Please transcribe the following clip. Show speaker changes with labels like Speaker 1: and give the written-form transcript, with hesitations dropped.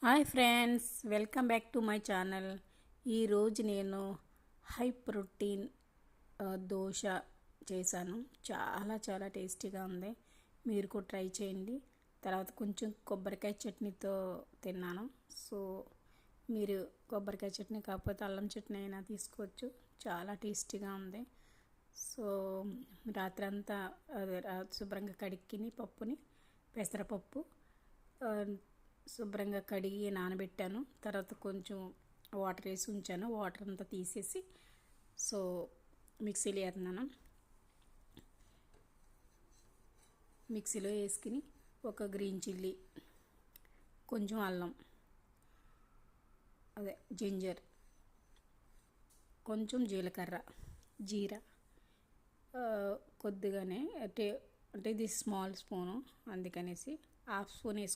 Speaker 1: Hi friends, welcome back to my channel. ఈరోజు నేను high protein dosa చేశాను. చాలా చాలా టేస్టీగా ఉంది. మీరు కూడా ట్రై చేయండి. తర్వాత కొంచెం కొబ్బరికాయ చట్నీతో తిన్నాను. సో మీరు కొబ్బరికాయ చట్నీ కాకపోతే అల్లం చట్నీ అయినా తీసుకోవచ్చు. చాలా టేస్టీగా ఉంది. సో రాత్రంతా శుభ్రంగా కడిక్కిని పప్పుని పెసరపప్పు శుభ్రంగా కడిగి నానబెట్టాను. తర్వాత కొంచెం వాటర్ వేసి ఉంచాను. వాటర్ అంతా తీసేసి సో మిక్సీలో వేస్తున్నాను. మిక్సీలో వేసుకుని ఒక గ్రీన్ చిల్లీ, కొంచెం అల్లం, జింజర్, కొంచెం జీలకర్ర, జీరా, కొద్దిగానే అంటే ఇది స్మాల్ స్పూను అందుకనేసి హాఫ్ స్పూన్ వేసుకున్నాను.